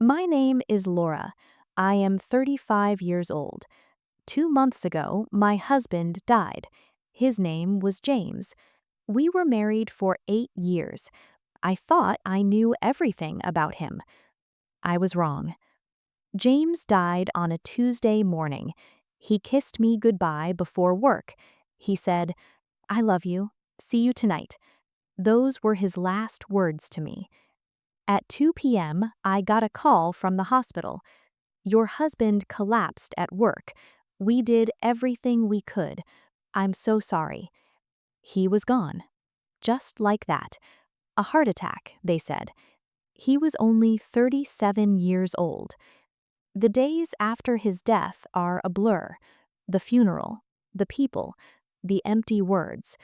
My name is Laura. I am 35 years old. 2 months ago, my husband died. His name was James. We were married for 8 years. I thought I knew everything about him. I was wrong. James died on a Tuesday morning. He kissed me goodbye before work. He said, "I love you. See you tonight." Those were his last words to me. At 2 p.m., I got a call from the hospital. "Your husband collapsed at work. We did everything we could. I'm so sorry." He was gone. Just like that. A heart attack, they said. He was only 37 years old. The days after his death are a blur. The funeral, the people, the empty words.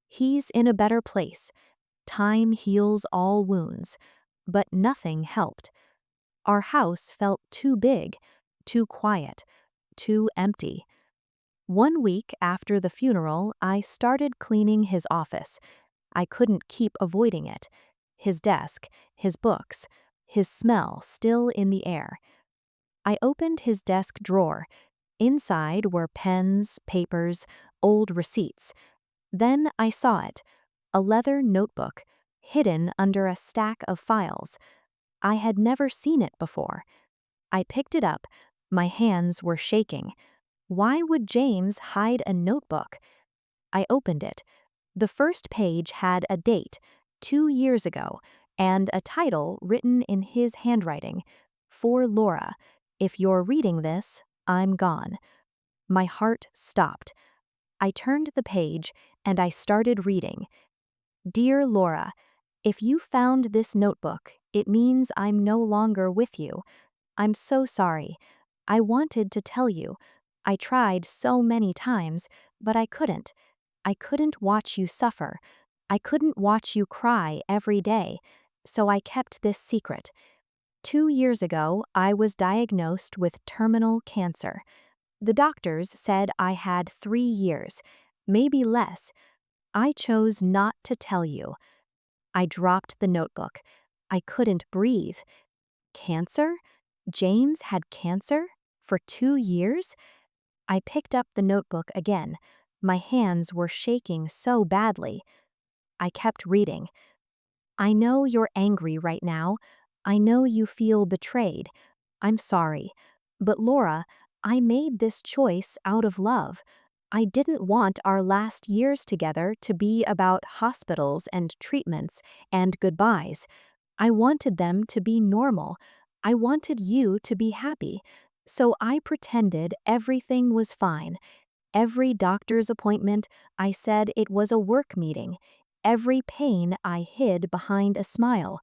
He's in a better place. Time heals all wounds. But nothing helped. Our house felt too big, too quiet, too empty. 1 week after the funeral, I started cleaning his office. I couldn't keep avoiding it. His desk, his books, his smell still in the air. I opened his desk drawer. Inside were pens, papers, old receipts. Then I saw it, a leather notebook, hidden under a stack of files. I had never seen it before. I picked it up. My hands were shaking. Why would James hide a notebook? I opened it. The first page had a date, 2 years ago, and a title written in his handwriting. "For Laura. If you're reading this, I'm gone." My heart stopped. I turned the page and I started reading. "Dear Laura, if you found this notebook, it means I'm no longer with you. I'm so sorry. I wanted to tell you. I tried so many times, but I couldn't. I couldn't watch you suffer. I couldn't watch you cry every day. So I kept this secret. 2 years ago, I was diagnosed with terminal cancer. The doctors said I had 3 years, maybe less. I chose not to tell you." I dropped the notebook. I couldn't breathe. Cancer? James had cancer? For 2 years? I picked up the notebook again. My hands were shaking so badly. I kept reading. "I know you're angry right now. I know you feel betrayed. I'm sorry. But Laura, I made this choice out of love. I didn't want our last years together to be about hospitals and treatments and goodbyes. I wanted them to be normal. I wanted you to be happy. So I pretended everything was fine. Every doctor's appointment, I said it was a work meeting. Every pain I hid behind a smile.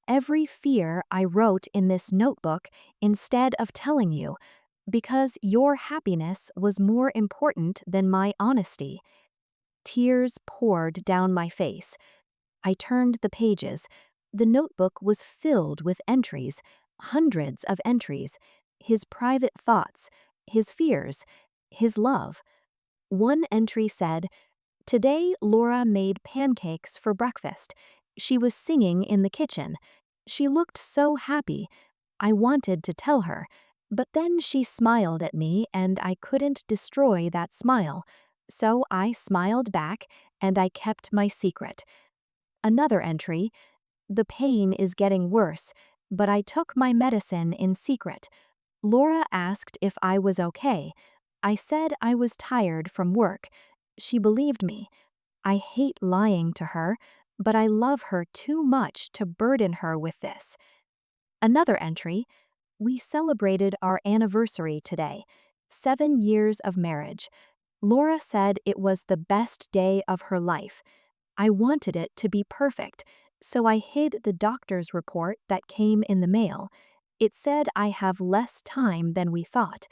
Every fear I wrote in this notebook instead of telling you, because your happiness was more important than my honesty." Tears poured down my face. I turned the pages. The notebook was filled with entries, hundreds of entries, his private thoughts, his fears, his love. One entry said, "Today Laura made pancakes for breakfast. She was singing in the kitchen. She looked so happy. I wanted to tell her, but then she smiled at me and I couldn't destroy that smile. So I smiled back and I kept my secret." Another entry, "The pain is getting worse, but I took my medicine in secret. Laura asked if I was okay. I said I was tired from work. She believed me. I hate lying to her, but I love her too much to burden her with this." Another entry, "We celebrated our anniversary today. 7 years of marriage. Laura said it was the best day of her life. I wanted it to be perfect, so I hid the doctor's report that came in the mail. It said I have less time than we thought.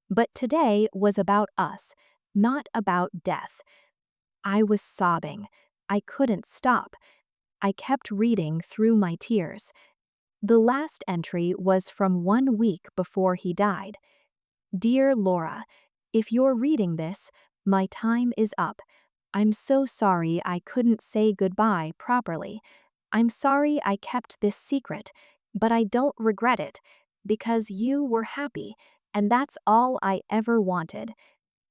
But today was about us, not about death." I was sobbing. I couldn't stop. I kept reading through my tears. The last entry was from 1 week before he died. "Dear Laura, if you're reading this, my time is up. I'm so sorry I couldn't say goodbye properly. I'm sorry I kept this secret, but I don't regret it. because you were happy, and that's all I ever wanted.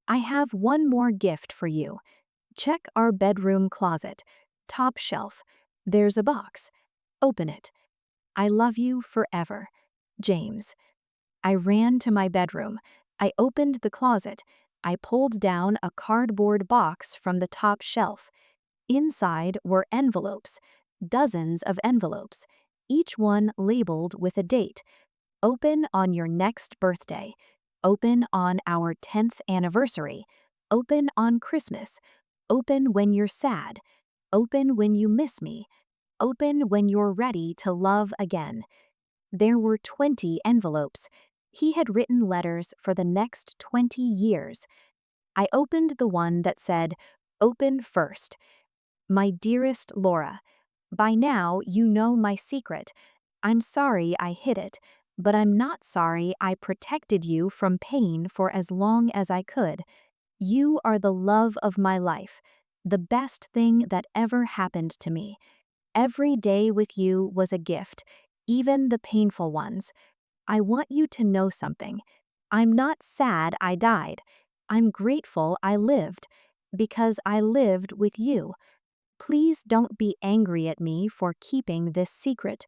I have one more gift for you. Check our bedroom closet. Top shelf. There's a box. Open it. I love you forever. James. I ran to my bedroom. I opened the closet. I pulled down a cardboard box from the top shelf. Inside were envelopes, dozens of envelopes, each one labeled with a date. Open on your next birthday. Open on our 10th anniversary. Open on Christmas. Open when you're sad. Open when you miss me. Open when you're ready to love again. There were 20 envelopes. He had written letters for the next 20 years. I opened the one that said, "Open first." My dearest Laura, by now you know my secret. I'm sorry I hid it, but I'm not sorry I protected you from pain for as long as I could. You are the love of my life, the best thing that ever happened to me. Every day with you was a gift, even the painful ones. I want you to know something. I'm not sad I died. I'm grateful I lived, because I lived with you. Please don't be angry at me for keeping this secret.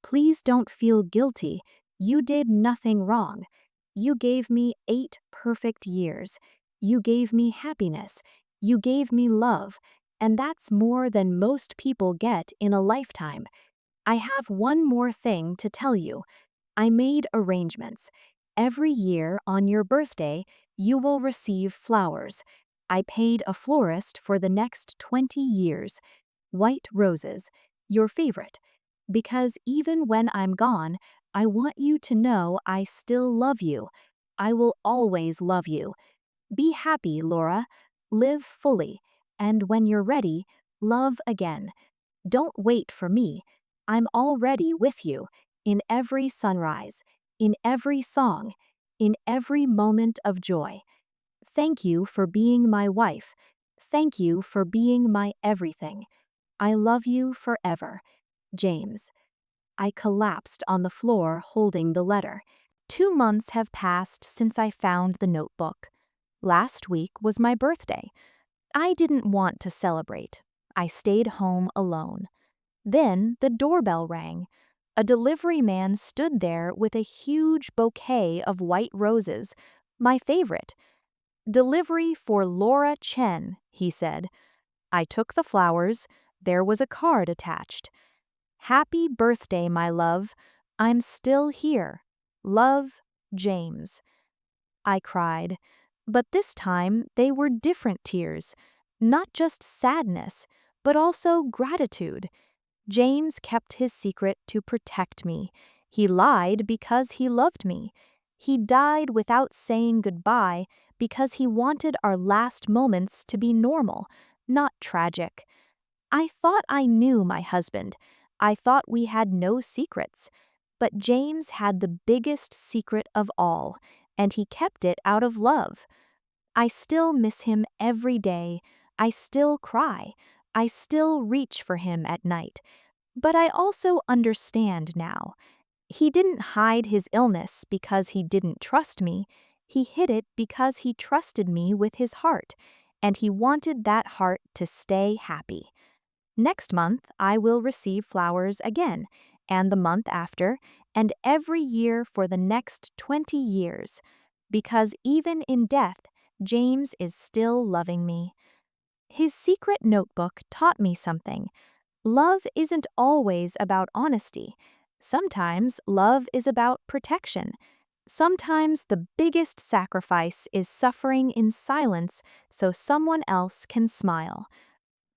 Please don't feel guilty. You did nothing wrong. You gave me 8 perfect years. You gave me happiness. You gave me love. And that's more than most people get in a lifetime. I have one more thing to tell you. I made arrangements. Every year on your birthday, you will receive flowers. I paid a florist for the next 20 years. White roses, your favorite. Because even when I'm gone, I want you to know I still love you. I will always love you. Be happy, Laura. Live fully. And when you're ready, love again. Don't wait for me. I'm already with you, in every sunrise, in every song, in every moment of joy. Thank you for being my wife. Thank you for being my everything. I love you forever. James. I collapsed on the floor holding the letter. 2 months have passed since I found the notebook. Last week was my birthday. I didn't want to celebrate. I stayed home alone. Then the doorbell rang. A delivery man stood there with a huge bouquet of white roses, my favorite. "Delivery for Laura Chen," he said. I took the flowers. There was a card attached. "Happy birthday, my love. I'm still here. Love, James." I cried, but this time they were different tears, not just sadness, but also gratitude. James kept his secret to protect me. He lied because he loved me. He died without saying goodbye because he wanted our last moments to be normal, not tragic. I thought I knew my husband. I thought we had no secrets. But James had the biggest secret of all, and he kept it out of love. I still miss him every day. I still cry. I still reach for him at night. But I also understand now. He didn't hide his illness because he didn't trust me. He hid it because he trusted me with his heart, and he wanted that heart to stay happy. Next month, I will receive flowers again, and the month after, and every year for the next 20 years, because even in death, James is still loving me. His secret notebook taught me something. Love isn't always about honesty. Sometimes love is about protection. Sometimes the biggest sacrifice is suffering in silence so someone else can smile.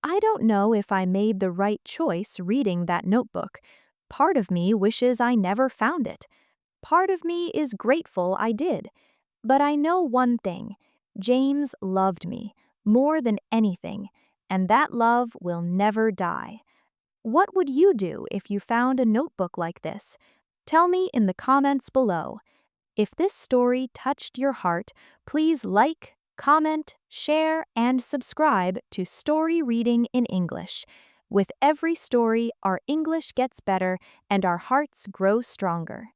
I don't know if I made the right choice reading that notebook. Part of me wishes I never found it. Part of me is grateful I did. But I know one thing. James loved me more than anything, and that love will never die. What would you do if you found a notebook like this? Tell me in the comments below. If this story touched your heart, please like, comment, share, and subscribe to Story Reading in English. With every story, our English gets better and our hearts grow stronger.